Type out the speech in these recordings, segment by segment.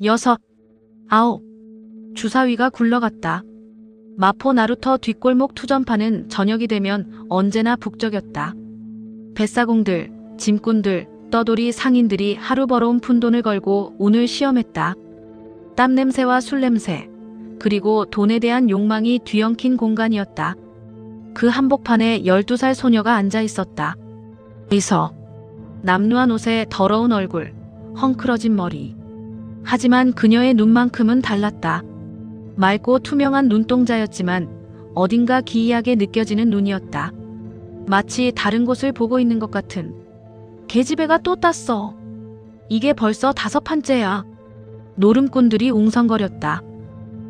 6, 9. 주사위가 굴러갔다. 마포 나루터 뒷골목 투전판은 저녁이 되면 언제나 북적였다. 뱃사공들, 짐꾼들, 떠돌이 상인들이 하루 벌어온 푼돈을 걸고 운을 시험했다. 땀냄새와 술냄새, 그리고 돈에 대한 욕망이 뒤엉킨 공간이었다. 그 한복판에 12살 소녀가 앉아 있었다. 의서, 남루한 옷에 더러운 얼굴, 헝클어진 머리. 하지만 그녀의 눈만큼은 달랐다. 맑고 투명한 눈동자였지만 어딘가 기이하게 느껴지는 눈이었다. 마치 다른 곳을 보고 있는 것 같은. 계집애가 또 땄어. 이게 벌써 5판째야. 노름꾼들이 웅성거렸다.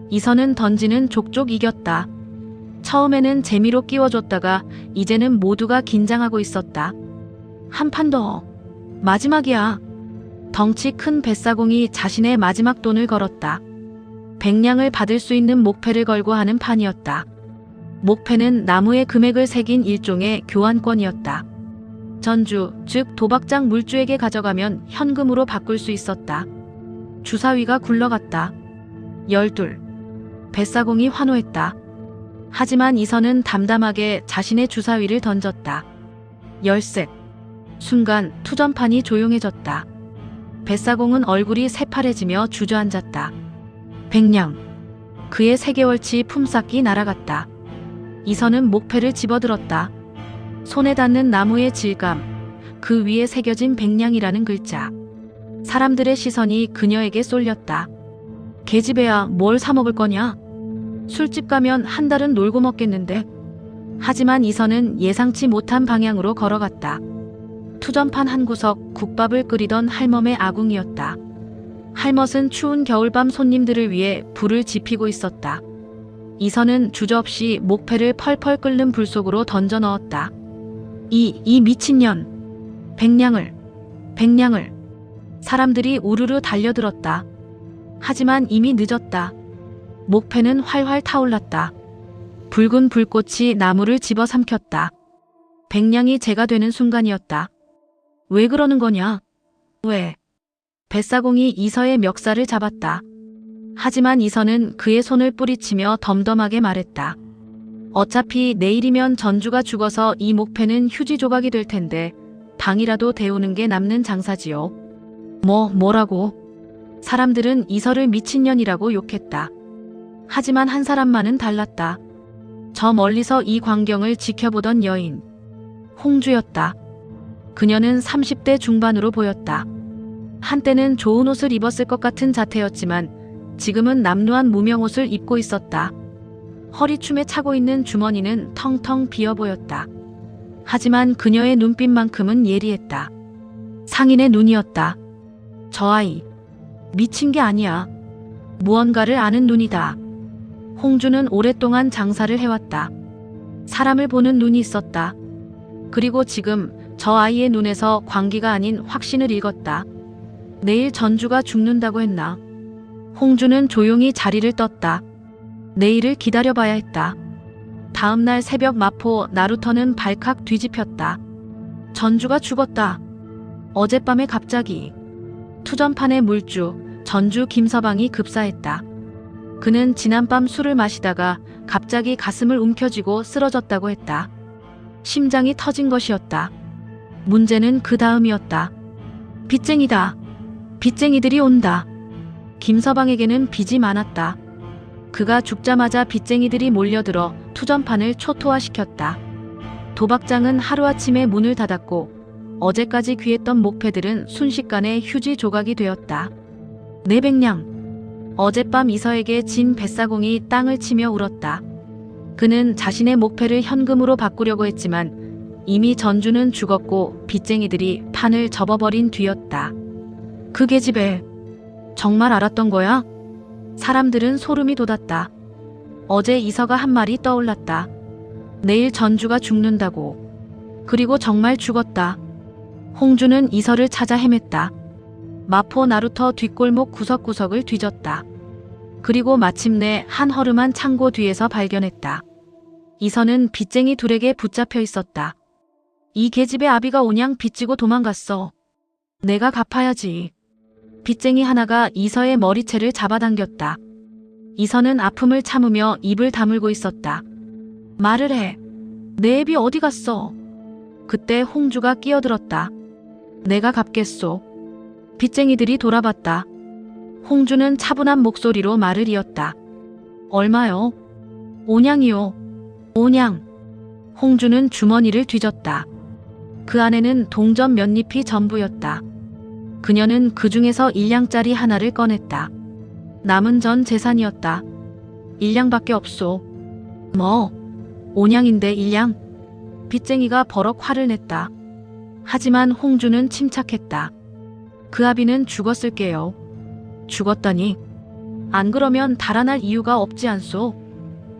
이선은 던지는 족족 이겼다. 처음에는 재미로 끼워줬다가 이제는 모두가 긴장하고 있었다. 한 판 더. 마지막이야. 덩치 큰 뱃사공이 자신의 마지막 돈을 걸었다. 100냥을 받을 수 있는 목패를 걸고 하는 판이었다. 목패는 나무에 금액을 새긴 일종의 교환권이었다. 전주, 즉 도박장 물주에게 가져가면 현금으로 바꿀 수 있었다. 주사위가 굴러갔다. 12. 뱃사공이 환호했다. 하지만 이선은 담담하게 자신의 주사위를 던졌다. 13. 순간 투전판이 조용해졌다. 뱃사공은 얼굴이 새파래지며 주저앉았다. 100냥. 그의 3개월치 품삯이 날아갔다. 이선은 목패를 집어들었다. 손에 닿는 나무의 질감, 그 위에 새겨진 100냥이라는 글자. 사람들의 시선이 그녀에게 쏠렸다. 계집애야, 뭘 사 먹을 거냐? 술집 가면 한 달은 놀고 먹겠는데. 하지만 이선은 예상치 못한 방향으로 걸어갔다. 투전판 한 구석 국밥을 끓이던 할멈의 아궁이었다. 할멈은 추운 겨울밤 손님들을 위해 불을 지피고 있었다. 이선은 주저없이 목패를 펄펄 끓는 불 속으로 던져 넣었다. 이 미친년! 100냥을! 사람들이 우르르 달려들었다. 하지만 이미 늦었다. 목패는 활활 타올랐다. 붉은 불꽃이 나무를 집어삼켰다. 100냥이 재가 되는 순간이었다. 왜 그러는 거냐? 왜? 뱃사공이 이서의 멱살을 잡았다. 하지만 이서는 그의 손을 뿌리치며 덤덤하게 말했다. 어차피 내일이면 전주가 죽어서 이 목패는 휴지 조각이 될 텐데 당이라도 데우는 게 남는 장사지요. 뭐라고? 사람들은 이서를 미친년이라고 욕했다. 하지만 한 사람만은 달랐다. 저 멀리서 이 광경을 지켜보던 여인. 홍주였다. 그녀는 30대 중반으로 보였다. 한때는 좋은 옷을 입었을 것 같은 자태였지만 지금은 남루한 무명옷을 입고 있었다. 허리춤에 차고 있는 주머니는 텅텅 비어 보였다. 하지만 그녀의 눈빛만큼은 예리했다. 상인의 눈이었다. 저 아이, 미친 게 아니야. 무언가를 아는 눈이다. 홍주는 오랫동안 장사를 해왔다. 사람을 보는 눈이 있었다. 그리고 지금 저 아이의 눈에서 광기가 아닌 확신을 읽었다. 내일 전주가 죽는다고 했나? 홍주는 조용히 자리를 떴다. 내일을 기다려봐야 했다. 다음날 새벽 마포 나루터는 발칵 뒤집혔다. 전주가 죽었다. 어젯밤에 갑자기. 투전판의 물주, 전주 김서방이 급사했다. 그는 지난밤 술을 마시다가 갑자기 가슴을 움켜쥐고 쓰러졌다고 했다. 심장이 터진 것이었다. 문제는 그 다음이었다. 빚쟁이다. 빚쟁이들이 온다. 김서방에게는 빚이 많았다. 그가 죽자마자 빚쟁이들이 몰려들어 투전판을 초토화시켰다. 도박장은 하루아침에 문을 닫았고 어제까지 귀했던 목패들은 순식간에 휴지 조각이 되었다. 내 100냥. 어젯밤 이서에게 진 뱃사공이 땅을 치며 울었다. 그는 자신의 목패를 현금으로 바꾸려고 했지만 이미 전주는 죽었고 빚쟁이들이 판을 접어버린 뒤였다. 그 계집애, 정말 알았던 거야? 사람들은 소름이 돋았다. 어제 이서가 한 말이 떠올랐다. 내일 전주가 죽는다고. 그리고 정말 죽었다. 홍주는 이서를 찾아 헤맸다. 마포 나루터 뒷골목 구석구석을 뒤졌다. 그리고 마침내 한 허름한 창고 뒤에서 발견했다. 이서는 빚쟁이 둘에게 붙잡혀 있었다. 이 계집의 아비가 온양 빚지고 도망갔어. 내가 갚아야지. 빚쟁이 하나가 이서의 머리채를 잡아당겼다. 이서는 아픔을 참으며 입을 다물고 있었다. 말을 해. 내 애비 어디 갔어? 그때 홍주가 끼어들었다. 내가 갚겠소. 빚쟁이들이 돌아봤다. 홍주는 차분한 목소리로 말을 이었다. 얼마요? 5냥이요. 5냥. 홍주는 주머니를 뒤졌다. 그 안에는 동전 몇 잎이 전부였다. 그녀는 그 중에서 1냥짜리 하나를 꺼냈다. 남은 전 재산이었다. 1냥밖에 없소. 뭐? 5냥인데 1냥? 빚쟁이가 버럭 화를 냈다. 하지만 홍주는 침착했다. 그 아비는 죽었을게요. 죽었다니? 안 그러면 달아날 이유가 없지 않소?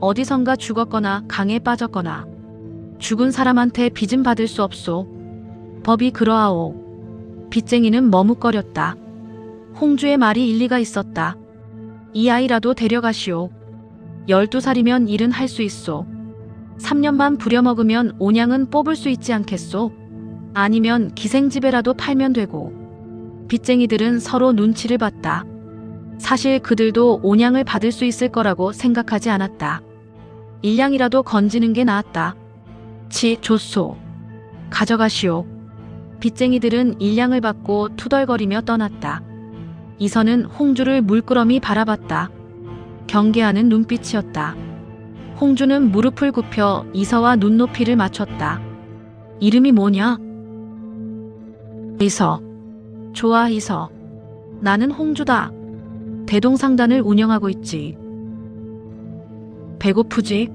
어디선가 죽었거나 강에 빠졌거나 죽은 사람한테 빚은 받을 수 없소. 법이 그러하오. 빚쟁이는 머뭇거렸다. 홍주의 말이 일리가 있었다. 이 아이라도 데려가시오. 12살이면 일은 할 수 있소. 3년만 부려먹으면 5냥은 뽑을 수 있지 않겠소? 아니면 기생집에라도 팔면 되고. 빚쟁이들은 서로 눈치를 봤다. 사실 그들도 5냥을 받을 수 있을 거라고 생각하지 않았다. 1냥이라도 건지는 게 나았다. 치, 좋소. 가져가시오. 빚쟁이들은 1냥을 받고 투덜거리며 떠났다. 이서는 홍주를 물끄러미 바라봤다. 경계하는 눈빛이었다. 홍주는 무릎을 굽혀 이서와 눈높이를 맞췄다. 이름이 뭐냐? 이서. 좋아, 이서. 나는 홍주다. 대동상단을 운영하고 있지. 배고프지?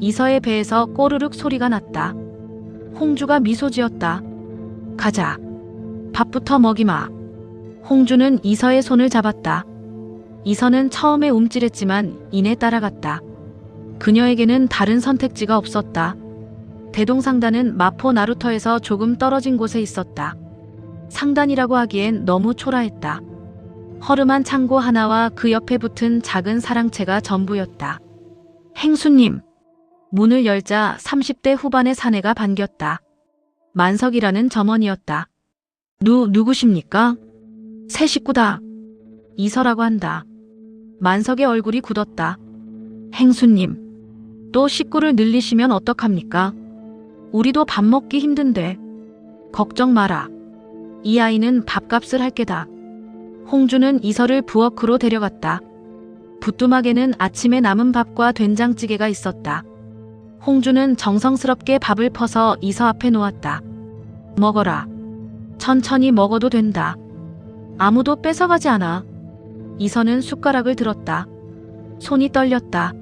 이서의 배에서 꼬르륵 소리가 났다. 홍주가 미소 지었다. 가자. 밥부터 먹이마. 홍주는 이서의 손을 잡았다. 이서는 처음에 움찔했지만 이내 따라갔다. 그녀에게는 다른 선택지가 없었다. 대동상단은 마포 나루터에서 조금 떨어진 곳에 있었다. 상단이라고 하기엔 너무 초라했다. 허름한 창고 하나와 그 옆에 붙은 작은 사랑채가 전부였다. 행수님. 문을 열자 30대 후반의 사내가 반겼다. 만석이라는 점원이었다. 누구십니까? 새 식구다. 이서라고 한다. 만석의 얼굴이 굳었다. 행수님. 또 식구를 늘리시면 어떡합니까? 우리도 밥 먹기 힘든데. 걱정 마라. 이 아이는 밥값을 할 게다. 홍주는 이서를 부엌으로 데려갔다. 부뚜막에는 아침에 남은 밥과 된장찌개가 있었다. 홍주는 정성스럽게 밥을 퍼서 이서 앞에 놓았다. 먹어라. 천천히 먹어도 된다. 아무도 뺏어가지 않아. 이서는 숟가락을 들었다. 손이 떨렸다.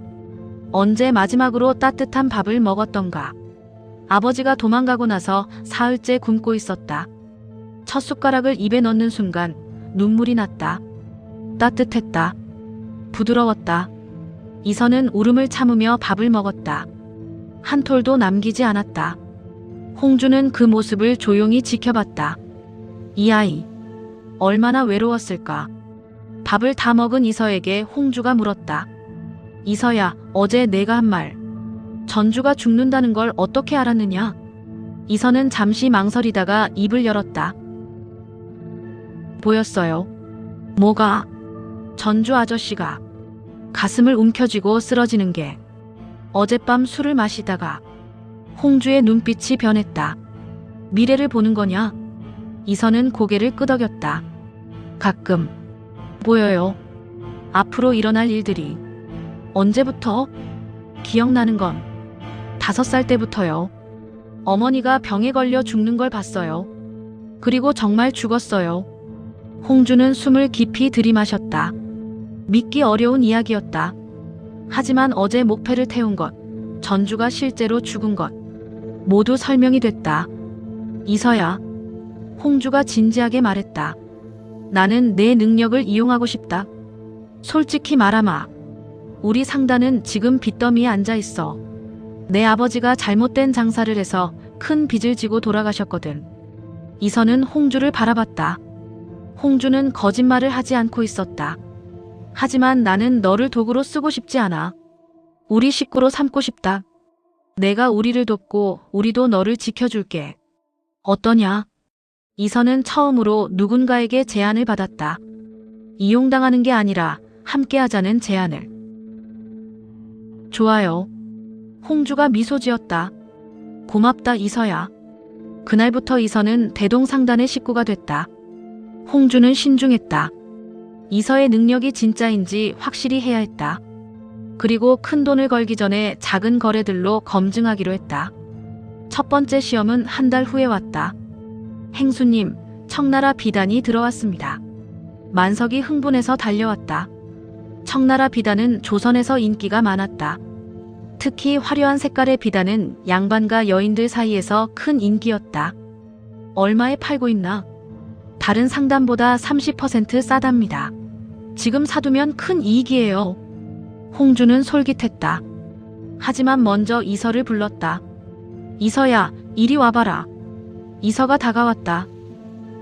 언제 마지막으로 따뜻한 밥을 먹었던가. 아버지가 도망가고 나서 사흘째 굶고 있었다. 첫 숟가락을 입에 넣는 순간 눈물이 났다. 따뜻했다. 부드러웠다. 이서는 울음을 참으며 밥을 먹었다. 한 톨도 남기지 않았다. 홍주는 그 모습을 조용히 지켜봤다. 이 아이, 얼마나 외로웠을까. 밥을 다 먹은 이서에게 홍주가 물었다. 이서야, 어제 내가 한 말. 전주가 죽는다는 걸 어떻게 알았느냐? 이서는 잠시 망설이다가 입을 열었다. 보였어요. 뭐가? 전주 아저씨가 가슴을 움켜쥐고 쓰러지는 게. 어젯밤 술을 마시다가. 홍주의 눈빛이 변했다. 미래를 보는 거냐? 이서는 고개를 끄덕였다. 가끔 보여요. 앞으로 일어날 일들이. 언제부터? 기억나는 건 5살 때부터요. 어머니가 병에 걸려 죽는 걸 봤어요. 그리고 정말 죽었어요. 홍주는 숨을 깊이 들이마셨다. 믿기 어려운 이야기였다. 하지만 어제 목패를 태운 것, 전주가 실제로 죽은 것, 모두 설명이 됐다. 이서야. 홍주가 진지하게 말했다. 나는 내 능력을 이용하고 싶다. 솔직히 말하마. 우리 상단은 지금 빚더미에 앉아있어. 내 아버지가 잘못된 장사를 해서 큰 빚을 지고 돌아가셨거든. 이서는 홍주를 바라봤다. 홍주는 거짓말을 하지 않고 있었다. 하지만 나는 너를 도구로 쓰고 싶지 않아. 우리 식구로 삼고 싶다. 내가 우리를 돕고 우리도 너를 지켜줄게. 어떠냐? 이서는 처음으로 누군가에게 제안을 받았다. 이용당하는 게 아니라 함께하자는 제안을. 좋아요. 홍주가 미소 지었다. 고맙다 이서야. 그날부터 이서는 대동상단의 식구가 됐다. 홍주는 신중했다. 이서의 능력이 진짜인지 확실히 해야 했다. 그리고 큰 돈을 걸기 전에 작은 거래들로 검증하기로 했다. 첫 번째 시험은 한 달 후에 왔다. 행수님, 청나라 비단이 들어왔습니다. 만석이 흥분해서 달려왔다. 청나라 비단은 조선에서 인기가 많았다. 특히 화려한 색깔의 비단은 양반과 여인들 사이에서 큰 인기였다. 얼마에 팔고 있나? 다른 상단보다 30% 싸답니다. 지금 사두면 큰 이익이에요. 홍주는 솔깃했다. 하지만 먼저 이서를 불렀다. 이서야, 이리 와봐라. 이서가 다가왔다.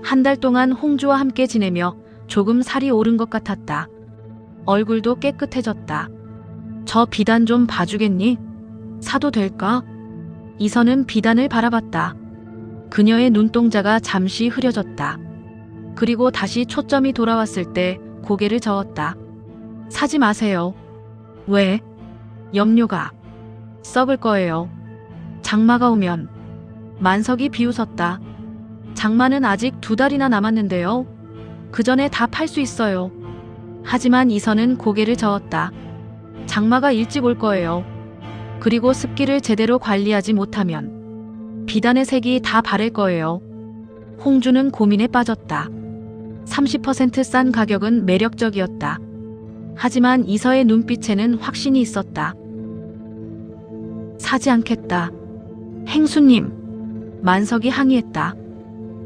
한 달 동안 홍주와 함께 지내며 조금 살이 오른 것 같았다. 얼굴도 깨끗해졌다. 저 비단 좀 봐주겠니? 사도 될까? 이서는 비단을 바라봤다. 그녀의 눈동자가 잠시 흐려졌다. 그리고 다시 초점이 돌아왔을 때 고개를 저었다. 사지 마세요. 왜? 염료가 썩을 거예요. 장마가 오면. 만석이 비웃었다. 장마는 아직 2달이나 남았는데요. 그 전에 다 팔 수 있어요. 하지만 이서는 고개를 저었다. 장마가 일찍 올 거예요. 그리고 습기를 제대로 관리하지 못하면 비단의 색이 다 바를 거예요. 홍주는 고민에 빠졌다. 30% 싼 가격은 매력적이었다. 하지만 이서의 눈빛에는 확신이 있었다. 사지 않겠다. 행수님, 만석이 항의했다.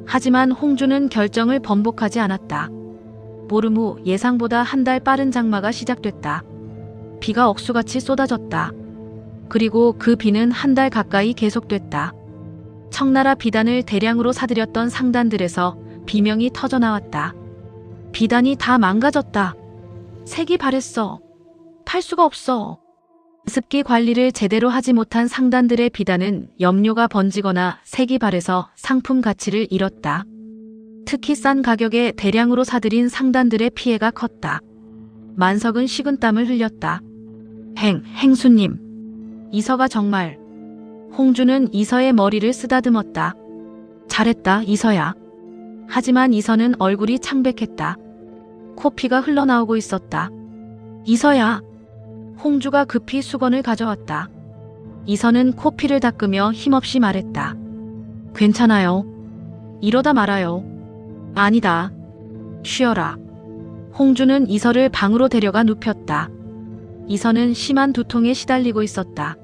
하지만 홍주는 결정을 번복하지 않았다. 보름 후 예상보다 한 달 빠른 장마가 시작됐다. 비가 억수같이 쏟아졌다. 그리고 그 비는 한 달 가까이 계속됐다. 청나라 비단을 대량으로 사들였던 상단들에서 비명이 터져나왔다. 비단이 다 망가졌다. 색이 바랬어. 팔 수가 없어. 습기 관리를 제대로 하지 못한 상단들의 비단은 염료가 번지거나 색이 바래서 상품 가치를 잃었다. 특히 싼 가격에 대량으로 사들인 상단들의 피해가 컸다. 만석은 식은땀을 흘렸다. 행수님. 이서가 정말. 홍주는 이서의 머리를 쓰다듬었다. 잘했다, 이서야. 하지만 이서는 얼굴이 창백했다. 코피가 흘러나오고 있었다. 이서야. 홍주가 급히 수건을 가져왔다. 이서는 코피를 닦으며 힘없이 말했다. 괜찮아요. 이러다 말아요. 아니다. 쉬어라. 홍주는 이서를 방으로 데려가 눕혔다. 이서는 심한 두통에 시달리고 있었다.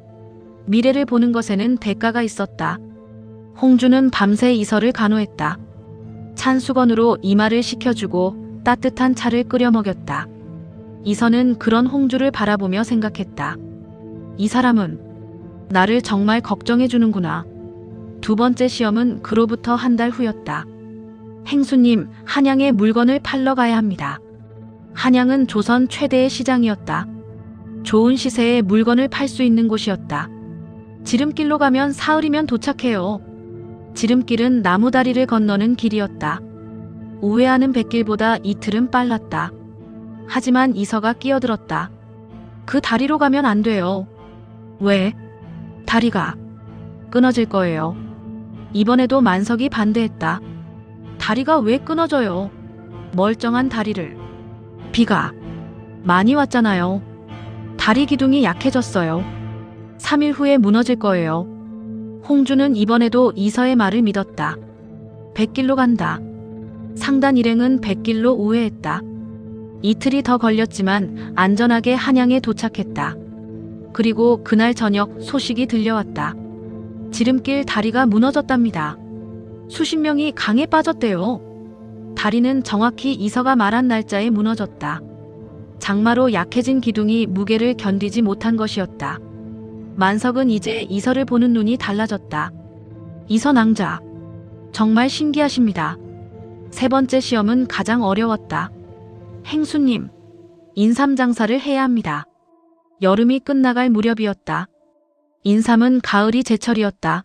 미래를 보는 것에는 대가가 있었다. 홍주는 밤새 이서를 간호했다. 찬 수건으로 이마를 식혀주고 따뜻한 차를 끓여 먹였다. 이서는 그런 홍주를 바라보며 생각했다. 이 사람은 나를 정말 걱정해주는구나. 두 번째 시험은 그로부터 한 달 후였다. 행수님, 한양에 물건을 팔러 가야 합니다. 한양은 조선 최대의 시장이었다. 좋은 시세에 물건을 팔 수 있는 곳이었다. 지름길로 가면 사흘이면 도착해요. 지름길은 나무다리를 건너는 길이었다. 우회하는 뱃길보다 이틀은 빨랐다. 하지만 이서가 끼어들었다. 그 다리로 가면 안 돼요. 왜? 다리가 끊어질 거예요. 이번에도 만석이 반대했다. 다리가 왜 끊어져요? 멀쩡한 다리를. 비가 많이 왔잖아요. 다리 기둥이 약해졌어요. 3일 후에 무너질 거예요. 홍주는 이번에도 이서의 말을 믿었다. 뱃길로 간다. 상단 일행은 뱃길로 우회했다. 이틀이 더 걸렸지만 안전하게 한양에 도착했다. 그리고 그날 저녁 소식이 들려왔다. 지름길 다리가 무너졌답니다. 수십 명이 강에 빠졌대요. 다리는 정확히 이서가 말한 날짜에 무너졌다. 장마로 약해진 기둥이 무게를 견디지 못한 것이었다. 만석은 이제 이서를 보는 눈이 달라졌다. 이서 낭자. 정말 신기하십니다. 세 번째 시험은 가장 어려웠다. 행수님, 인삼장사를 해야 합니다. 여름이 끝나갈 무렵이었다. 인삼은 가을이 제철이었다.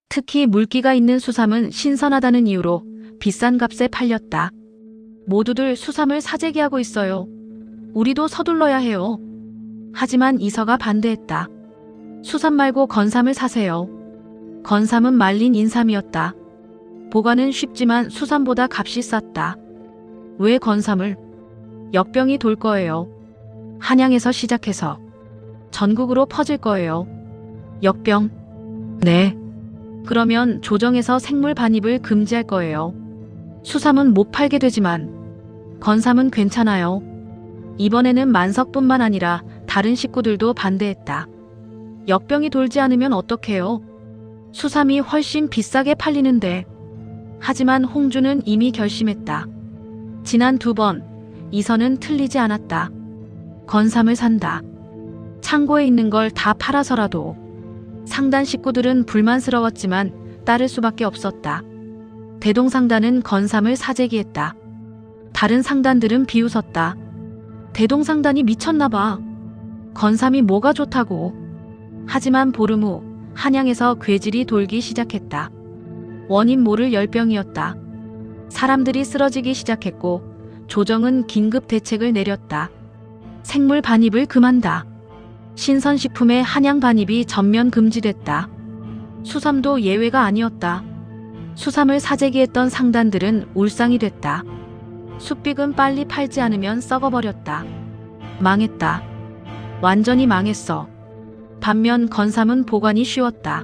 특히 물기가 있는 수삼은 신선하다는 이유로 비싼 값에 팔렸다. 모두들 수삼을 사재기하고 있어요. 우리도 서둘러야 해요. 하지만 이서가 반대했다. 수삼 말고 건삼을 사세요. 건삼은 말린 인삼이었다. 보관은 쉽지만 수삼보다 값이 쌌다. 왜 건삼을? 역병이 돌 거예요. 한양에서 시작해서 전국으로 퍼질 거예요. 역병? 네. 그러면 조정에서 생물 반입을 금지할 거예요. 수삼은 못 팔게 되지만 건삼은 괜찮아요. 이번에는 만석뿐만 아니라 다른 식구들도 반대했다. 역병이 돌지 않으면 어떡해요? 수삼이 훨씬 비싸게 팔리는데. 하지만 홍주는 이미 결심했다. 지난 2번 이서는 틀리지 않았다. 건삼을 산다. 창고에 있는 걸 다 팔아서라도. 상단 식구들은 불만스러웠지만 따를 수밖에 없었다. 대동상단은 건삼을 사재기했다. 다른 상단들은 비웃었다. 대동상단이 미쳤나봐. 건삼이 뭐가 좋다고. 하지만 보름 후 한양에서 괴질이 돌기 시작했다. 원인 모를 열병이었다. 사람들이 쓰러지기 시작했고 조정은 긴급 대책을 내렸다. 생물 반입을 금한다. 신선식품의 한양 반입이 전면 금지됐다. 수삼도 예외가 아니었다. 수삼을 사재기했던 상단들은 울상이 됐다. 숯빅은 빨리 팔지 않으면 썩어버렸다. 망했다. 완전히 망했어. 반면 건삼은 보관이 쉬웠다.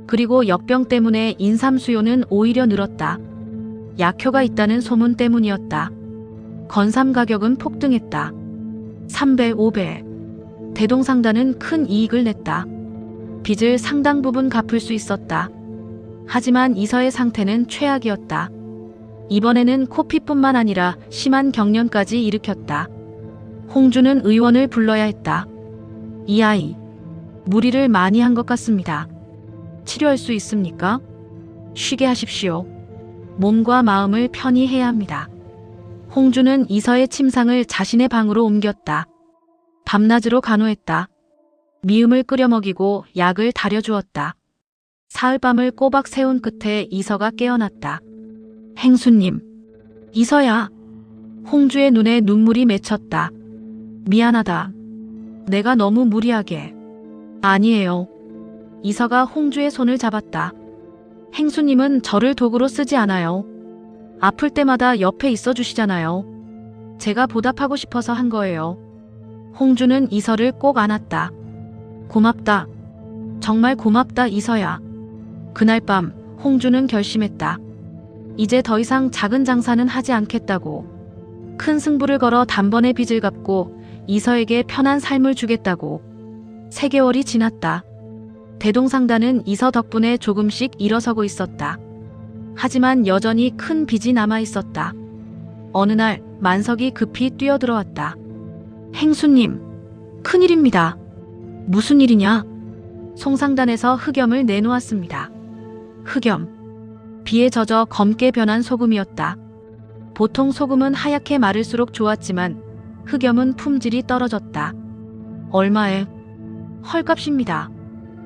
그리고 역병 때문에 인삼 수요는 오히려 늘었다. 약효가 있다는 소문 때문이었다. 건삼 가격은 폭등했다. 3배, 5배. 대동상단은 큰 이익을 냈다. 빚을 상당 부분 갚을 수 있었다. 하지만 이서의 상태는 최악이었다. 이번에는 코피뿐만 아니라 심한 경련까지 일으켰다. 홍주는 의원을 불러야 했다. 이 아이, 무리를 많이 한 것 같습니다. 치료할 수 있습니까? 쉬게 하십시오. 몸과 마음을 편히 해야 합니다. 홍주는 이서의 침상을 자신의 방으로 옮겼다. 밤낮으로 간호했다. 미음을 끓여 먹이고 약을 다려주었다. 사흘밤을 꼬박 세운 끝에 이서가 깨어났다. 행수님. 이서야. 홍주의 눈에 눈물이 맺혔다. 미안하다. 내가 너무 무리하게. 아니에요. 이서가 홍주의 손을 잡았다. 행수님은 저를 도구로 쓰지 않아요. 아플 때마다 옆에 있어 주시잖아요. 제가 보답하고 싶어서 한 거예요. 홍주는 이서를 꼭 안았다. 고맙다. 정말 고맙다, 이서야. 그날 밤 홍주는 결심했다. 이제 더 이상 작은 장사는 하지 않겠다고. 큰 승부를 걸어 단번에 빚을 갚고 이서에게 편한 삶을 주겠다고. 3개월이 지났다. 대동상단은 이서 덕분에 조금씩 일어서고 있었다. 하지만 여전히 큰 빚이 남아 있었다. 어느 날 만석이 급히 뛰어들어왔다. 행수님, 큰일입니다. 무슨 일이냐? 송상단에서 흑염을 내놓았습니다. 흑염. 비에 젖어 검게 변한 소금이었다. 보통 소금은 하얗게 마를수록 좋았지만 흑염은 품질이 떨어졌다. 얼마에? 헐값입니다.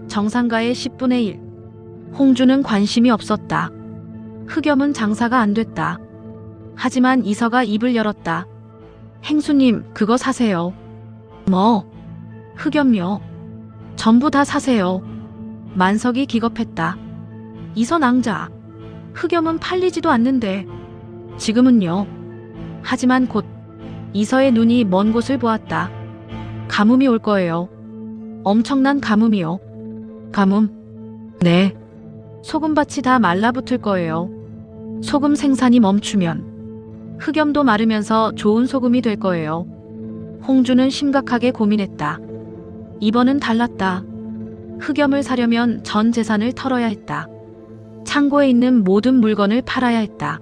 정상가의 10분의 1. 홍주는 관심이 없었다. 흑염은 장사가 안 됐다. 하지만 이서가 입을 열었다. 행수님, 그거 사세요. 뭐? 흑염요. 전부 다 사세요. 만석이 기겁했다. 이서 낭자. 흑염은 팔리지도 않는데. 지금은요. 하지만 곧 이서의 눈이 먼 곳을 보았다. 가뭄이 올 거예요. 엄청난 가뭄이요. 가뭄? 네. 소금밭이 다 말라붙을 거예요. 소금 생산이 멈추면 흑염도 마르면서 좋은 소금이 될 거예요. 홍주는 심각하게 고민했다. 이번은 달랐다. 흑염을 사려면 전 재산을 털어야 했다. 창고에 있는 모든 물건을 팔아야 했다.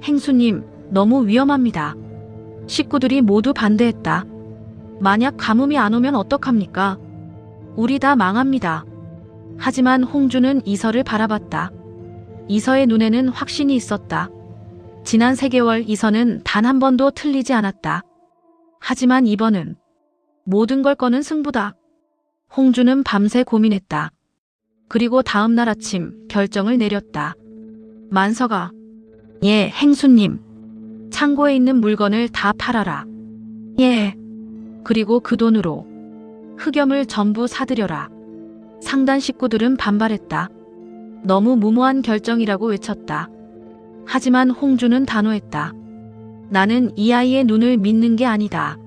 행수님, 너무 위험합니다. 식구들이 모두 반대했다. 만약 가뭄이 안 오면 어떡합니까? 우리 다 망합니다. 하지만 홍주는 이서를 바라봤다. 이서의 눈에는 확신이 있었다. 지난 3개월 이서는 단 한 번도 틀리지 않았다. 하지만 이번은 모든 걸 거는 승부다. 홍주는 밤새 고민했다. 그리고 다음 날 아침 결정을 내렸다. 만석아. 예, 행수님. 창고에 있는 물건을 다 팔아라. 예. 그리고 그 돈으로 흑염을 전부 사들여라. 상단 식구들은 반발했다. 너무 무모한 결정이라고 외쳤다. 하지만 홍주는 단호했다. 나는 이 아이의 눈을 믿는 게 아니다.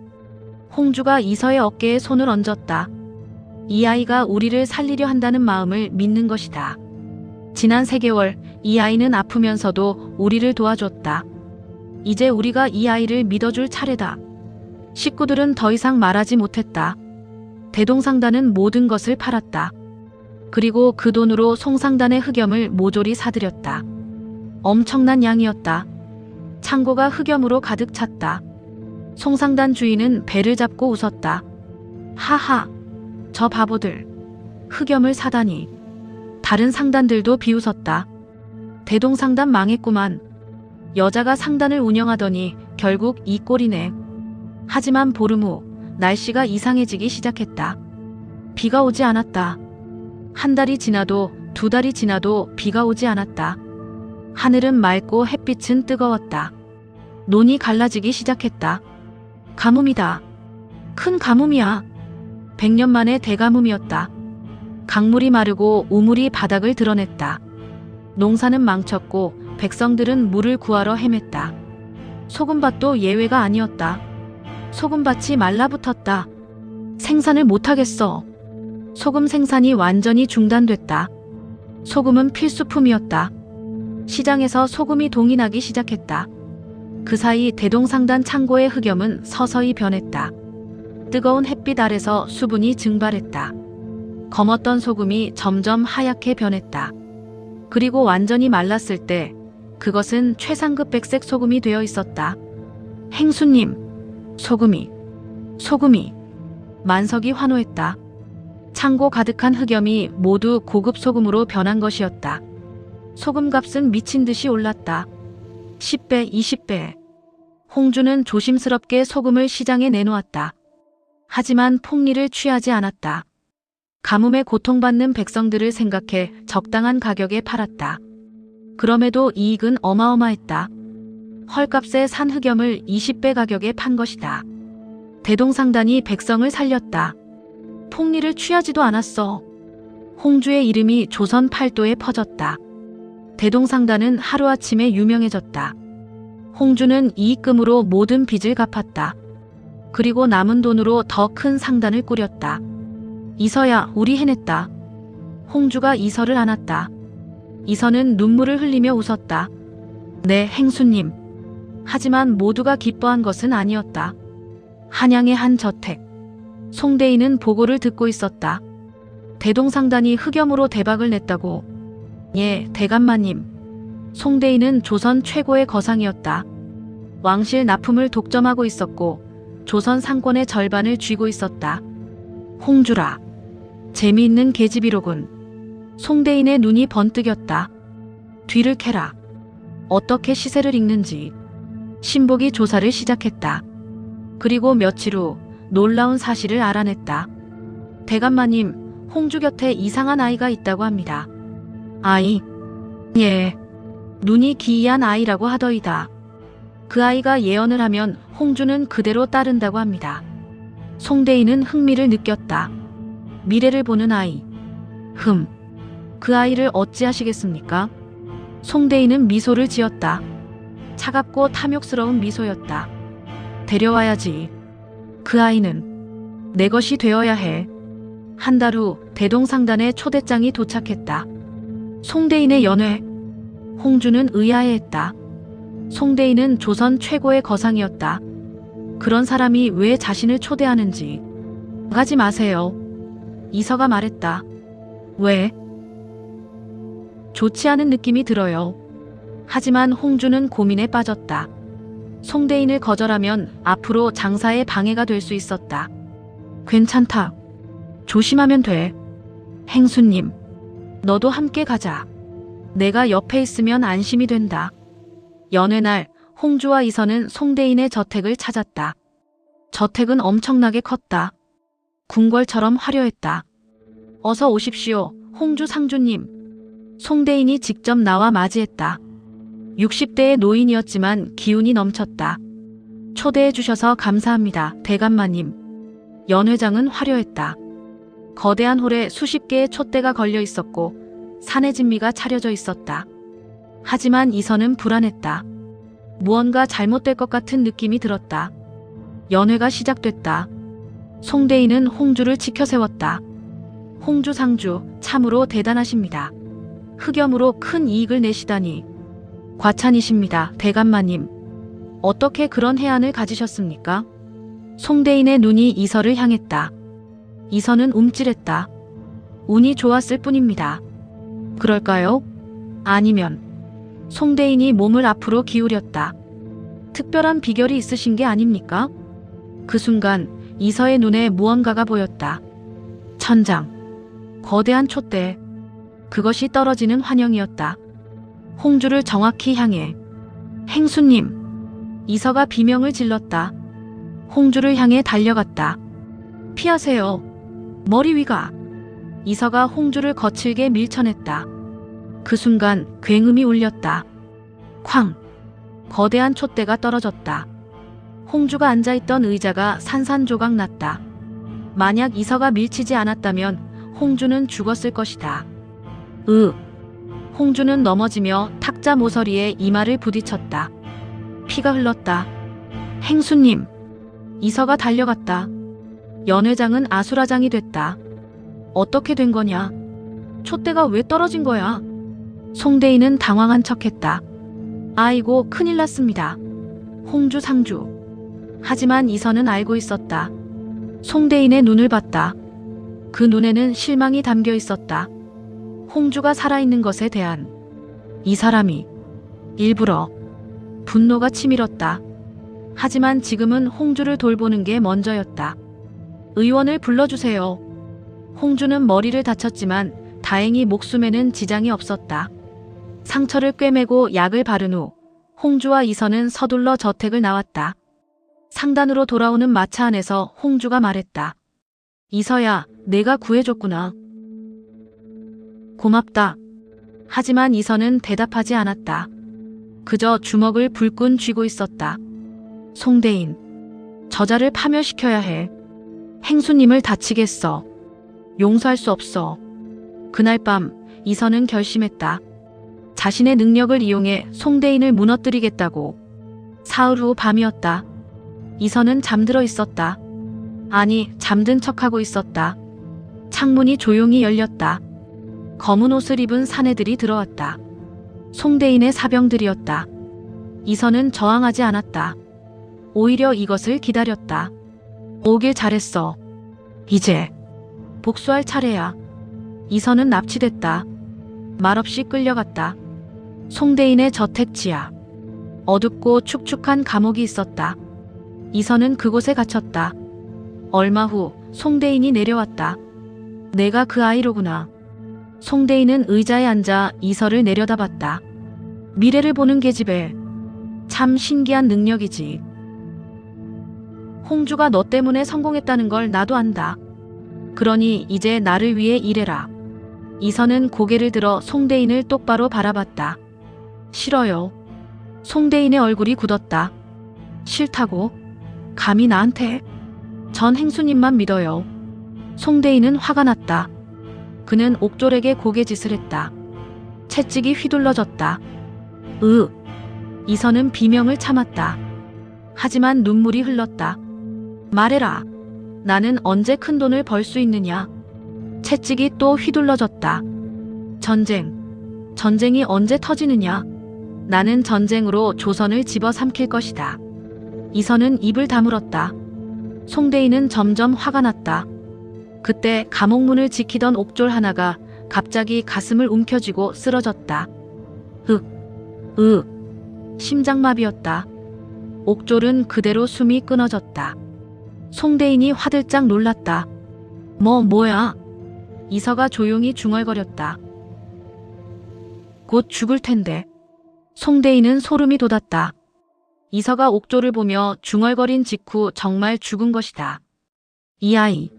홍주가 이서의 어깨에 손을 얹었다. 이 아이가 우리를 살리려 한다는 마음을 믿는 것이다. 지난 3개월 이 아이는 아프면서도 우리를 도와줬다. 이제 우리가 이 아이를 믿어줄 차례다. 식구들은 더 이상 말하지 못했다. 대동상단은 모든 것을 팔았다. 그리고 그 돈으로 송상단의 흑염을 모조리 사들였다. 엄청난 양이었다. 창고가 흑염으로 가득 찼다. 송상단 주인은 배를 잡고 웃었다. 하하, 저 바보들. 흑염을 사다니. 다른 상단들도 비웃었다. 대동상단 망했구만. 여자가 상단을 운영하더니 결국 이 꼴이네. 하지만 보름 후 날씨가 이상해지기 시작했다. 비가 오지 않았다. 한 달이 지나도 2달이 지나도 비가 오지 않았다. 하늘은 맑고 햇빛은 뜨거웠다. 논이 갈라지기 시작했다. 가뭄이다. 큰 가뭄이야. 100년 만에 대가뭄이었다. 강물이 마르고 우물이 바닥을 드러냈다. 농사는 망쳤고 백성들은 물을 구하러 헤맸다. 소금밭도 예외가 아니었다. 소금밭이 말라붙었다. 생산을 못하겠어. 소금 생산이 완전히 중단됐다. 소금은 필수품이었다. 시장에서 소금이 동이 나기 시작했다. 그 사이 대동상단 창고의 흑염은 서서히 변했다. 뜨거운 햇빛 아래서 수분이 증발했다. 검었던 소금이 점점 하얗게 변했다. 그리고 완전히 말랐을 때 그것은 최상급 백색 소금이 되어 있었다. 행수님, 소금이. 만석이 환호했다. 창고 가득한 흑염이 모두 고급 소금으로 변한 것이었다. 소금값은 미친 듯이 올랐다. 10배, 20배. 홍주는 조심스럽게 소금을 시장에 내놓았다. 하지만 폭리를 취하지 않았다. 가뭄에 고통받는 백성들을 생각해 적당한 가격에 팔았다. 그럼에도 이익은 어마어마했다. 헐값에 산 흑염을 20배 가격에 판 것이다. 대동상단이 백성을 살렸다. 폭리를 취하지도 않았어. 홍주의 이름이 조선 팔도에 퍼졌다. 대동상단은 하루아침에 유명해졌다. 홍주는 이익금으로 모든 빚을 갚았다. 그리고 남은 돈으로 더 큰 상단을 꾸렸다. 이서야, 우리 해냈다. 홍주가 이서를 안았다. 이서는 눈물을 흘리며 웃었다. 네, 행수님. 하지만 모두가 기뻐한 것은 아니었다. 한양의 한 저택. 송대인은 보고를 듣고 있었다. 대동상단이 흑염으로 대박을 냈다고. 예, 대감마님. 송대인은 조선 최고의 거상이었다. 왕실 납품을 독점하고 있었고 조선 상권의 절반을 쥐고 있었다. 홍주라. 재미있는 계집이로군. 송대인의 눈이 번뜩였다. 뒤를 캐라. 어떻게 시세를 읽는지. 신복이 조사를 시작했다. 그리고 며칠 후 놀라운 사실을 알아냈다. 대감마님, 홍주 곁에 이상한 아이가 있다고 합니다. 아이? 예. 눈이 기이한 아이라고 하더이다. 그 아이가 예언을 하면 홍주는 그대로 따른다고 합니다. 송대인은 흥미를 느꼈다. 미래를 보는 아이. 그 아이를 어찌하시겠습니까? 송대인은 미소를 지었다. 차갑고 탐욕스러운 미소였다. 데려와야지. 그 아이는 내 것이 되어야 해. 한 달 후 대동상단에 초대장이 도착했다. 송대인의 연회. 홍주는 의아해했다. 송대인은 조선 최고의 거상이었다. 그런 사람이 왜 자신을 초대하는지. 가지 마세요. 이서가 말했다. 왜? 좋지 않은 느낌이 들어요. 하지만 홍주는 고민에 빠졌다. 송대인을 거절하면 앞으로 장사에 방해가 될 수 있었다. 괜찮다. 조심하면 돼. 행수님, 너도 함께 가자. 내가 옆에 있으면 안심이 된다. 연회날 홍주와 이서는 송대인의 저택을 찾았다. 저택은 엄청나게 컸다. 궁궐처럼 화려했다. 어서 오십시오, 홍주 상주님. 송대인이 직접 나와 맞이했다. 60대의 노인이었지만 기운이 넘쳤다. 초대해 주셔서 감사합니다, 대감마님. 연 회장은 화려했다. 거대한 홀에 수십 개의 촛대가 걸려 있었고 산의 진미가 차려져 있었다. 하지만 이선은 불안했다. 무언가 잘못될 것 같은 느낌이 들었다. 연회가 시작됐다. 송대인은 홍주를 지켜 세웠다. 홍주 상주 참으로 대단하십니다. 흑염으로 큰 이익을 내시다니. 과찬이십니다, 대감마님. 어떻게 그런 해안을 가지셨습니까? 송대인의 눈이 이서를 향했다. 이서는 움찔했다. 운이 좋았을 뿐입니다. 그럴까요? 아니면. 송대인이 몸을 앞으로 기울였다. 특별한 비결이 있으신 게 아닙니까? 그 순간 이서의 눈에 무언가가 보였다. 천장. 거대한 촛대. 그것이 떨어지는 환영이었다. 홍주를 정확히 향해. 행수님. 이서가 비명을 질렀다. 홍주를 향해 달려갔다. 피하세요. 머리 위가. 이서가 홍주를 거칠게 밀쳐냈다. 그 순간 굉음이 울렸다. 쾅. 거대한 촛대가 떨어졌다. 홍주가 앉아있던 의자가 산산조각 났다. 만약 이서가 밀치지 않았다면 홍주는 죽었을 것이다. 홍주는 넘어지며 탁자 모서리에 이마를 부딪혔다. 피가 흘렀다. 행수님. 이서가 달려갔다. 연 회장은 아수라장이 됐다. 어떻게 된 거냐? 촛대가 왜 떨어진 거야? 송대인은 당황한 척했다. 아이고, 큰일 났습니다. 홍주 상주. 하지만 이서는 알고 있었다. 송대인의 눈을 봤다. 그 눈에는 실망이 담겨 있었다. 홍주가 살아있는 것에 대한 이 사람이 일부러. 분노가 치밀었다. 하지만 지금은 홍주를 돌보는 게 먼저였다. 의원을 불러주세요. 홍주는 머리를 다쳤지만 다행히 목숨에는 지장이 없었다. 상처를 꿰매고 약을 바른 후 홍주와 이서는 서둘러 저택을 나왔다. 상단으로 돌아오는 마차 안에서 홍주가 말했다. 이서야, 내가 구해줬구나. 고맙다. 하지만 이서는 대답하지 않았다. 그저 주먹을 불끈 쥐고 있었다. 송대인. 저자를 파멸시켜야 해. 행수님을 다치겠어. 용서할 수 없어. 그날 밤 이서는 결심했다. 자신의 능력을 이용해 송대인을 무너뜨리겠다고. 사흘 후 밤이었다. 이서는 잠들어 있었다. 아니, 잠든 척하고 있었다. 창문이 조용히 열렸다. 검은 옷을 입은 사내들이 들어왔다. 송대인의 사병들이었다. 이서는 저항하지 않았다. 오히려 이것을 기다렸다. 오길 잘했어. 이제 복수할 차례야. 이서는 납치됐다. 말없이 끌려갔다. 송대인의 저택 지하. 어둡고 축축한 감옥이 있었다. 이서는 그곳에 갇혔다. 얼마 후 송대인이 내려왔다. 내가 그 아이로구나. 송대인은 의자에 앉아 이서를 내려다봤다. 미래를 보는 계집애. 참 신기한 능력이지. 홍주가 너 때문에 성공했다는 걸 나도 안다. 그러니 이제 나를 위해 일해라. 이서는 고개를 들어 송대인을 똑바로 바라봤다. 싫어요. 송대인의 얼굴이 굳었다. 싫다고? 감히 나한테? 전 행수님만 믿어요. 송대인은 화가 났다. 그는 옥졸에게 고개짓을 했다. 채찍이 휘둘러졌다. 이서는 비명을 참았다. 하지만 눈물이 흘렀다. 말해라. 나는 언제 큰 돈을 벌 수 있느냐? 채찍이 또 휘둘러졌다. 전쟁이 언제 터지느냐? 나는 전쟁으로 조선을 집어삼킬 것이다. 이서는 입을 다물었다. 송대인은 점점 화가 났다. 그때 감옥문을 지키던 옥졸 하나가 갑자기 가슴을 움켜쥐고 쓰러졌다. 심장마비였다. 옥졸은 그대로 숨이 끊어졌다. 송대인이 화들짝 놀랐다. 뭐야? 이서가 조용히 중얼거렸다. 곧 죽을 텐데. 송대인은 소름이 돋았다. 이서가 옥졸을 보며 중얼거린 직후 정말 죽은 것이다. 이 아이.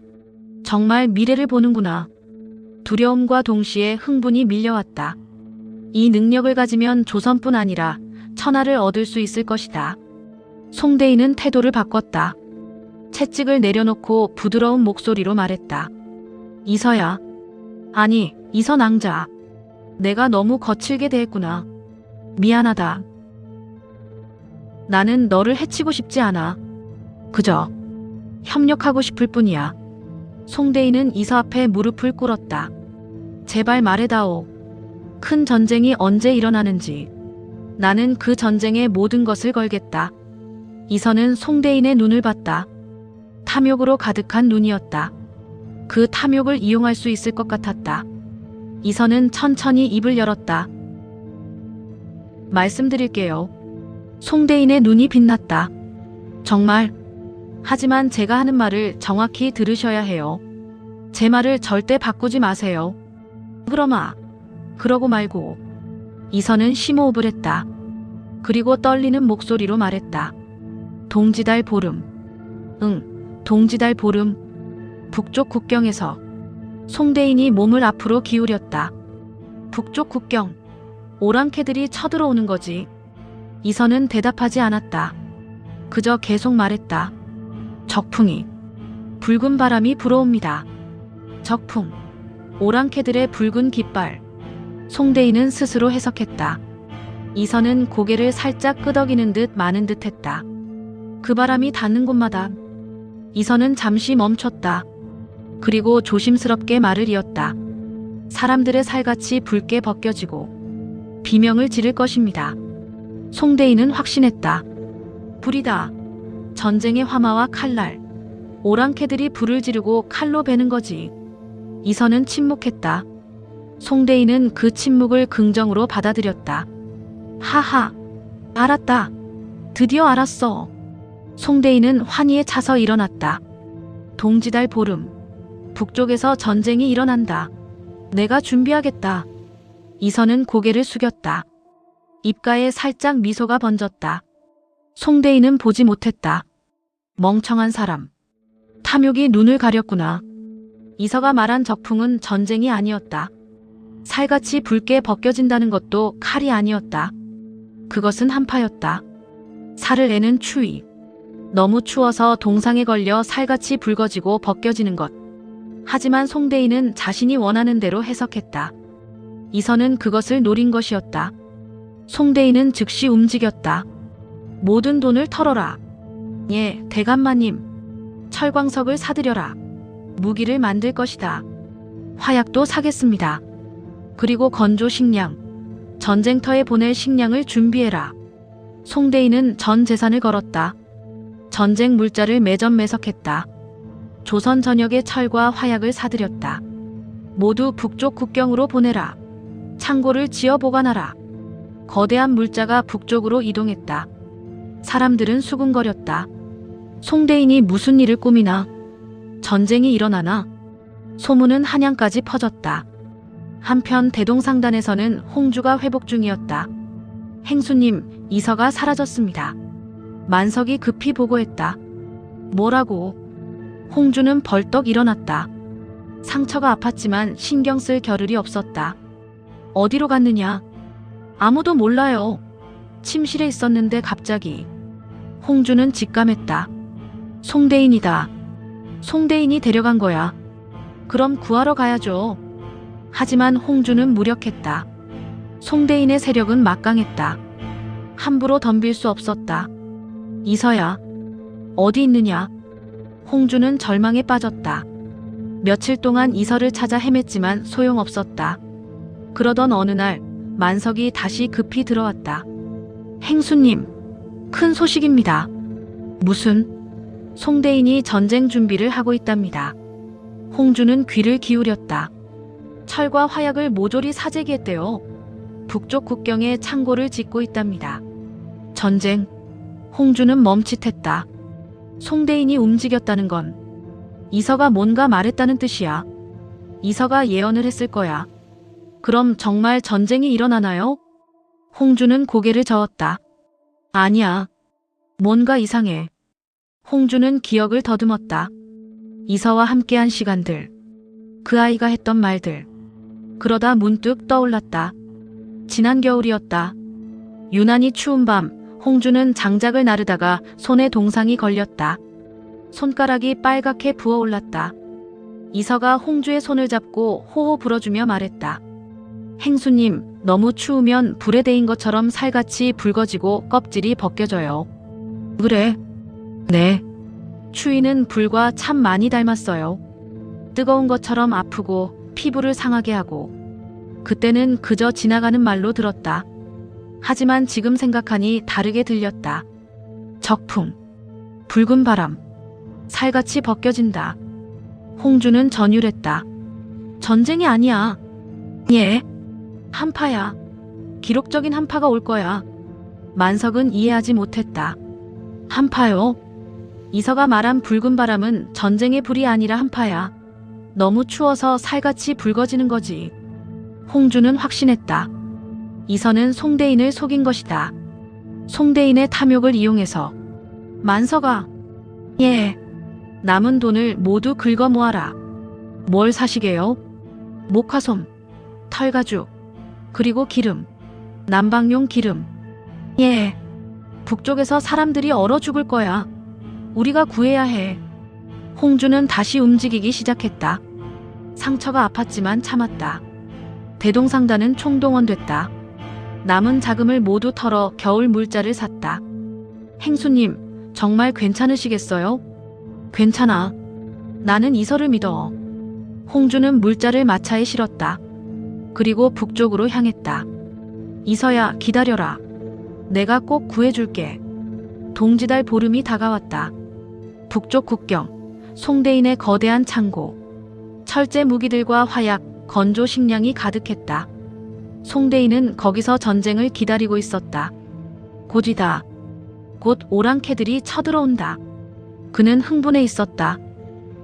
정말 미래를 보는구나. 두려움과 동시에 흥분이 밀려왔다. 이 능력을 가지면 조선뿐 아니라 천하를 얻을 수 있을 것이다. 송대인은 태도를 바꿨다. 채찍을 내려놓고 부드러운 목소리로 말했다. 이서야. 아니, 이서 낭자. 내가 너무 거칠게 대했구나. 미안하다. 나는 너를 해치고 싶지 않아. 그저 협력하고 싶을 뿐이야. 송대인은 이서 앞에 무릎을 꿇었다. 제발 말해다오. 큰 전쟁이 언제 일어나는지. 나는 그 전쟁에 모든 것을 걸겠다. 이서는 송대인의 눈을 봤다. 탐욕으로 가득한 눈이었다. 그 탐욕을 이용할 수 있을 것 같았다. 이서는 천천히 입을 열었다. 말씀드릴게요. 송대인의 눈이 빛났다. 정말? 하지만 제가 하는 말을 정확히 들으셔야 해요. 제 말을 절대 바꾸지 마세요. 그러마. 그러고 말고. 이서는 심호흡을 했다. 그리고 떨리는 목소리로 말했다. 동지달 보름. 응, 동지달 보름. 북쪽 국경에서. 송대인이 몸을 앞으로 기울였다. 북쪽 국경. 오랑캐들이 쳐들어오는 거지. 이서는 대답하지 않았다. 그저 계속 말했다. 적풍이. 붉은 바람이 불어옵니다. 적풍. 오랑캐들의 붉은 깃발. 송대인은 스스로 해석했다. 이서는 고개를 살짝 끄덕이는 듯 마는 듯 했다. 그 바람이 닿는 곳마다. 이서는 잠시 멈췄다. 그리고 조심스럽게 말을 이었다. 사람들의 살같이 붉게 벗겨지고 비명을 지를 것입니다. 송대인은 확신했다. 불이다. 전쟁의 화마와 칼날. 오랑캐들이 불을 지르고 칼로 베는 거지. 이서는 침묵했다. 송대인은 그 침묵을 긍정으로 받아들였다. 하하. 알았다. 드디어 알았어. 송대인은 환희에 차서 일어났다. 동지달 보름. 북쪽에서 전쟁이 일어난다. 내가 준비하겠다. 이서는 고개를 숙였다. 입가에 살짝 미소가 번졌다. 송대인은 보지 못했다. 멍청한 사람. 탐욕이 눈을 가렸구나. 이서가 말한 적풍은 전쟁이 아니었다. 살같이 붉게 벗겨진다는 것도 칼이 아니었다. 그것은 한파였다. 살을 내는 추위. 너무 추워서 동상에 걸려 살같이 붉어지고 벗겨지는 것. 하지만 송대인은 자신이 원하는 대로 해석했다. 이서는 그것을 노린 것이었다. 송대인은 즉시 움직였다. 모든 돈을 털어라. 예, 대감마님. 철광석을 사들여라. 무기를 만들 것이다. 화약도 사겠습니다. 그리고 건조 식량. 전쟁터에 보낼 식량을 준비해라. 송대인은 전 재산을 걸었다. 전쟁 물자를 매점매석했다. 조선 전역의 철과 화약을 사들였다. 모두 북쪽 국경으로 보내라. 창고를 지어 보관하라. 거대한 물자가 북쪽으로 이동했다. 사람들은 수군거렸다. 송대인이 무슨 일을 꾸미나? 전쟁이 일어나나? 소문은 한양까지 퍼졌다. 한편 대동상단에서는 홍주가 회복 중이었다. 행수님, 이서가 사라졌습니다. 만석이 급히 보고했다. 뭐라고? 홍주는 벌떡 일어났다. 상처가 아팠지만 신경 쓸 겨를이 없었다. 어디로 갔느냐? 아무도 몰라요. 침실에 있었는데 갑자기. 홍주는 직감했다. 송대인이다. 송대인이 데려간 거야. 그럼 구하러 가야죠. 하지만 홍주는 무력했다. 송대인의 세력은 막강했다. 함부로 덤빌 수 없었다. 이서야, 어디 있느냐? 홍주는 절망에 빠졌다. 며칠 동안 이서를 찾아 헤맸지만 소용없었다. 그러던 어느 날 만석이 다시 급히 들어왔다. 행수님, 큰 소식입니다. 무슨? 송대인이 전쟁 준비를 하고 있답니다. 홍주는 귀를 기울였다. 철과 화약을 모조리 사재기했대요. 북쪽 국경에 창고를 짓고 있답니다. 전쟁. 홍주는 멈칫했다. 송대인이 움직였다는 건 이서가 뭔가 말했다는 뜻이야. 이서가 예언을 했을 거야. 그럼 정말 전쟁이 일어나나요? 홍주는 고개를 저었다. 아니야. 뭔가 이상해. 홍주는 기억을 더듬었다. 이서와 함께한 시간들. 그 아이가 했던 말들. 그러다 문득 떠올랐다. 지난 겨울이었다. 유난히 추운 밤, 홍주는 장작을 나르다가 손에 동상이 걸렸다. 손가락이 빨갛게 부어올랐다. 이서가 홍주의 손을 잡고 호호 불어주며 말했다. 행수님, 너무 추우면 불에 데인 것처럼 살같이 붉어지고 껍질이 벗겨져요. 그래? 네. 추위는 불과 참 많이 닮았어요. 뜨거운 것처럼 아프고 피부를 상하게 하고. 그때는 그저 지나가는 말로 들었다. 하지만 지금 생각하니 다르게 들렸다. 적풍, 붉은 바람, 살같이 벗겨진다. 홍주는 전율했다. 전쟁이 아니야. 예. 한파야. 기록적인 한파가 올 거야. 만석은 이해하지 못했다. 한파요? 이서가 말한 붉은 바람은 전쟁의 불이 아니라 한파야. 너무 추워서 살같이 붉어지는 거지. 홍주는 확신했다. 이서는 송대인을 속인 것이다. 송대인의 탐욕을 이용해서. 만석아. 예. 남은 돈을 모두 긁어 모아라. 뭘 사시게요? 목화솜, 털가죽, 그리고 기름. 난방용 기름. 예. 북쪽에서 사람들이 얼어 죽을 거야. 우리가 구해야 해. 홍주는 다시 움직이기 시작했다. 상처가 아팠지만 참았다. 대동상단은 총동원됐다. 남은 자금을 모두 털어 겨울 물자를 샀다. 행수님, 정말 괜찮으시겠어요? 괜찮아. 나는 이서를 믿어. 홍주는 물자를 마차에 실었다. 그리고 북쪽으로 향했다. 이서야, 기다려라. 내가 꼭 구해줄게. 동지달 보름이 다가왔다. 북쪽 국경, 송대인의 거대한 창고. 철제 무기들과 화약, 건조 식량이 가득했다. 송대인은 거기서 전쟁을 기다리고 있었다. 곧이다. 곧 오랑캐들이 쳐들어온다. 그는 흥분해 있었다.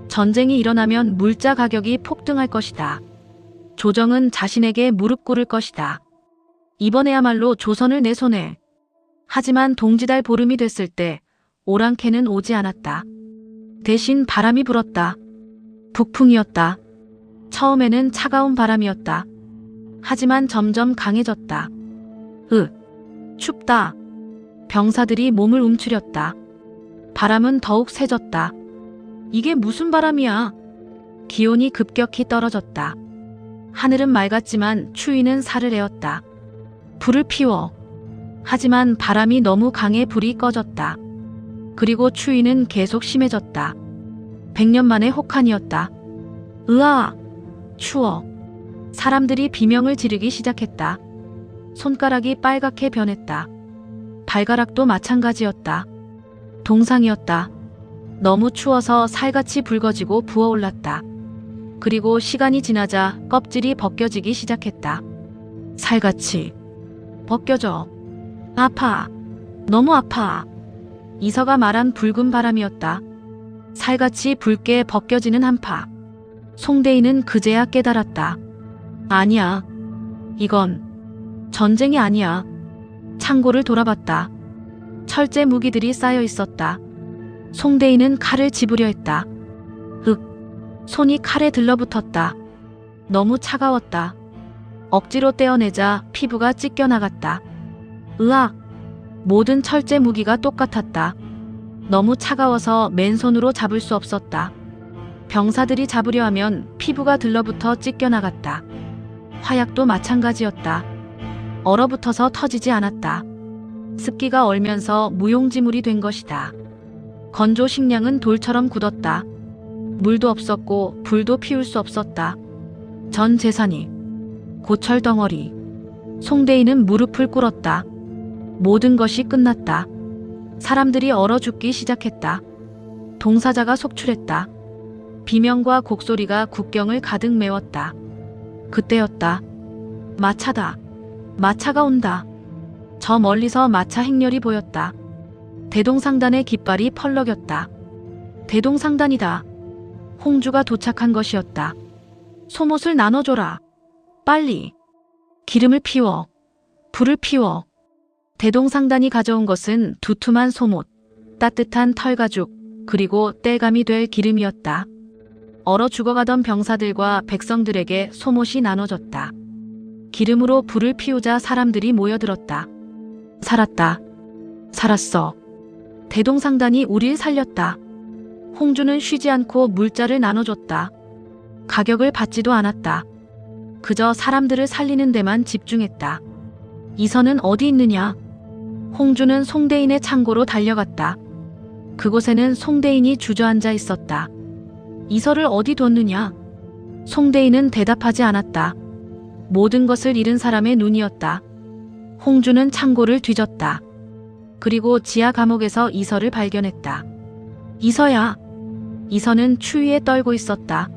전쟁이 일어나면 물자 가격이 폭등할 것이다. 조정은 자신에게 무릎 꿇을 것이다. 이번에야말로 조선을 내 손에. 하지만 동지달 보름이 됐을 때 오랑캐는 오지 않았다. 대신 바람이 불었다. 북풍이었다. 처음에는 차가운 바람이었다. 하지만 점점 강해졌다. 춥다. 병사들이 몸을 움츠렸다. 바람은 더욱 세졌다. 이게 무슨 바람이야? 기온이 급격히 떨어졌다. 하늘은 맑았지만 추위는 살을 에웠다. 불을 피워. 하지만 바람이 너무 강해 불이 꺼졌다. 그리고 추위는 계속 심해졌다. 100년 만의 혹한이었다. 으아! 추워. 사람들이 비명을 지르기 시작했다. 손가락이 빨갛게 변했다. 발가락도 마찬가지였다. 동상이었다. 너무 추워서 살같이 붉어지고 부어올랐다. 그리고 시간이 지나자 껍질이 벗겨지기 시작했다. 살같이 벗겨져. 아파. 너무 아파. 이서가 말한 붉은 바람이었다. 살같이 붉게 벗겨지는 한파. 송대인은 그제야 깨달았다. 아니야. 이건 전쟁이 아니야. 창고를 돌아봤다. 철제 무기들이 쌓여 있었다. 송대인은 칼을 집으려 했다. 손이 칼에 들러붙었다. 너무 차가웠다. 억지로 떼어내자 피부가 찢겨나갔다. 으악! 모든 철제 무기가 똑같았다. 너무 차가워서 맨손으로 잡을 수 없었다. 병사들이 잡으려 하면 피부가 들러붙어 찢겨나갔다. 화약도 마찬가지였다. 얼어붙어서 터지지 않았다. 습기가 얼면서 무용지물이 된 것이다. 건조 식량은 돌처럼 굳었다. 물도 없었고 불도 피울 수 없었다. 전 재산이 고철 덩어리. 송대인은 무릎을 꿇었다. 모든 것이 끝났다. 사람들이 얼어 죽기 시작했다. 동사자가 속출했다. 비명과 곡소리가 국경을 가득 메웠다. 그때였다. 마차다. 마차가 온다. 저 멀리서 마차 행렬이 보였다. 대동상단의 깃발이 펄럭였다. 대동상단이다. 홍주가 도착한 것이었다. 소못을 나눠줘라. 빨리. 기름을 피워. 불을 피워. 대동상단이 가져온 것은 두툼한 소못, 따뜻한 털가죽, 그리고 땔감이 될 기름이었다. 얼어 죽어가던 병사들과 백성들에게 소못이 나눠졌다. 기름으로 불을 피우자 사람들이 모여들었다. 살았다. 살았어. 대동상단이 우릴 살렸다. 홍주는 쉬지 않고 물자를 나눠줬다. 가격을 받지도 않았다. 그저 사람들을 살리는 데만 집중했다. 이선은 어디 있느냐? 홍주는 송대인의 창고로 달려갔다. 그곳에는 송대인이 주저앉아 있었다. 이서를 어디 뒀느냐? 송대인은 대답하지 않았다. 모든 것을 잃은 사람의 눈이었다. 홍주는 창고를 뒤졌다. 그리고 지하 감옥에서 이서를 발견했다. 이서야. 이서는 추위에 떨고 있었다.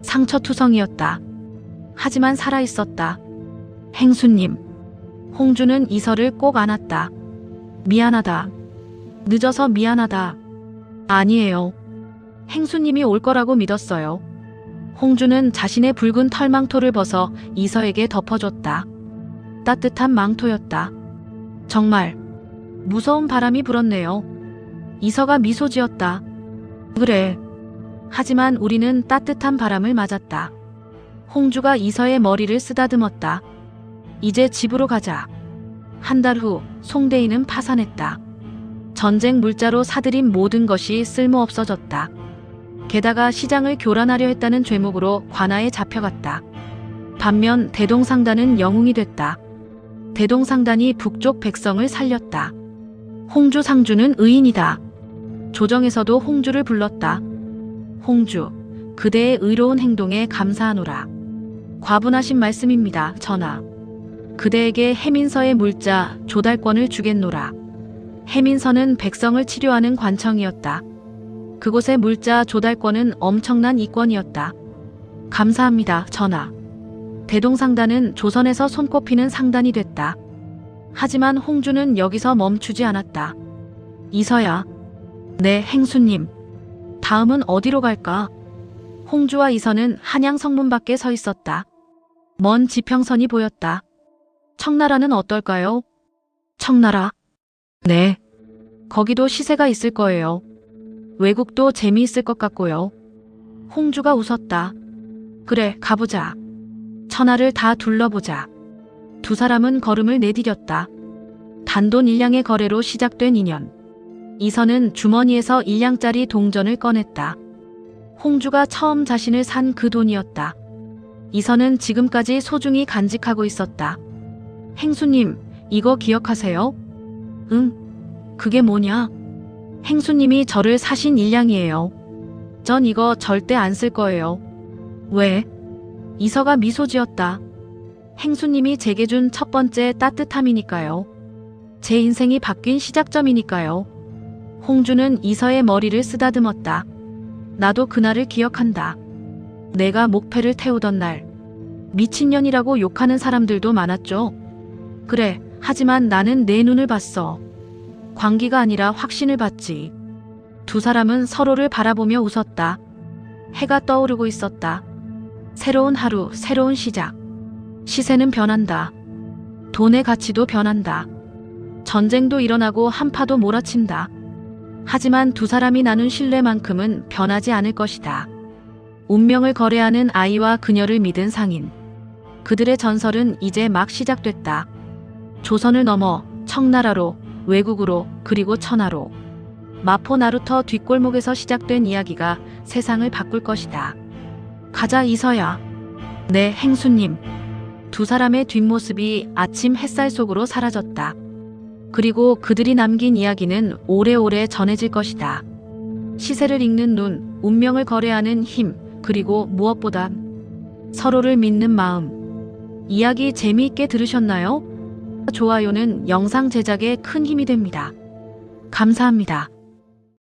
상처투성이었다. 하지만 살아있었다. 행수님. 홍주는 이서를 꼭 안았다. 미안하다. 늦어서 미안하다. 아니에요. 행수님이 올 거라고 믿었어요. 홍주는 자신의 붉은 털망토를 벗어 이서에게 덮어줬다. 따뜻한 망토였다. 정말 무서운 바람이 불었네요. 이서가 미소 지었다. 그래. 하지만 우리는 따뜻한 바람을 맞았다. 홍주가 이서의 머리를 쓰다듬었다. 이제 집으로 가자. 한 달 후 송대인은 파산했다. 전쟁 물자로 사들인 모든 것이 쓸모없어졌다. 게다가 시장을 교란하려 했다는 죄목으로 관아에 잡혀갔다. 반면 대동상단은 영웅이 됐다. 대동상단이 북쪽 백성을 살렸다. 홍주 상주는 의인이다. 조정에서도 홍주를 불렀다. 홍주, 그대의 의로운 행동에 감사하노라. 과분하신 말씀입니다, 전하. 그대에게 해민서의 물자 조달권을 주겠노라. 해민서는 백성을 치료하는 관청이었다. 그곳의 물자 조달권은 엄청난 이권이었다. 감사합니다, 전하. 대동상단은 조선에서 손꼽히는 상단이 됐다. 하지만 홍주는 여기서 멈추지 않았다. 이서야. 네, 행수님. 다음은 어디로 갈까? 홍주와 이서는 한양 성문 밖에 서 있었다. 먼 지평선이 보였다. 청나라는 어떨까요? 청나라? 네. 거기도 시세가 있을 거예요. 외국도 재미있을 것 같고요. 홍주가 웃었다. 그래, 가보자. 천하를 다 둘러보자. 두 사람은 걸음을 내디뎠다. 단돈 1량의 거래로 시작된 인연. 이서는 주머니에서 1량짜리 동전을 꺼냈다. 홍주가 처음 자신을 산 그 돈이었다. 이서는 지금까지 소중히 간직하고 있었다. 행수님, 이거 기억하세요? 응? 그게 뭐냐? 행수님이 저를 사신 1량이에요. 전 이거 절대 안 쓸 거예요. 왜? 이서가 미소 지었다. 행수님이 제게 준 첫 번째 따뜻함이니까요. 제 인생이 바뀐 시작점이니까요. 홍주는 이서의 머리를 쓰다듬었다. 나도 그날을 기억한다. 내가 목패를 태우던 날. 미친년이라고 욕하는 사람들도 많았죠. 그래, 하지만 나는 내 눈을 봤어. 광기가 아니라 확신을 봤지. 두 사람은 서로를 바라보며 웃었다. 해가 떠오르고 있었다. 새로운 하루, 새로운 시작. 시세는 변한다. 돈의 가치도 변한다. 전쟁도 일어나고 한파도 몰아친다. 하지만 두 사람이 나눈 신뢰만큼은 변하지 않을 것이다. 운명을 거래하는 아이와 그녀를 믿은 상인. 그들의 전설은 이제 막 시작됐다. 조선을 넘어 청나라로, 외국으로, 그리고 천하로. 마포 나루터 뒷골목에서 시작된 이야기가 세상을 바꿀 것이다. 가자, 이서야. 네, 행수님. 두 사람의 뒷모습이 아침 햇살 속으로 사라졌다. 그리고 그들이 남긴 이야기는 오래오래 전해질 것이다. 시세를 읽는 눈, 운명을 거래하는 힘, 그리고 무엇보다 서로를 믿는 마음. 이야기 재미있게 들으셨나요? 좋아요는 영상 제작에 큰 힘이 됩니다. 감사합니다.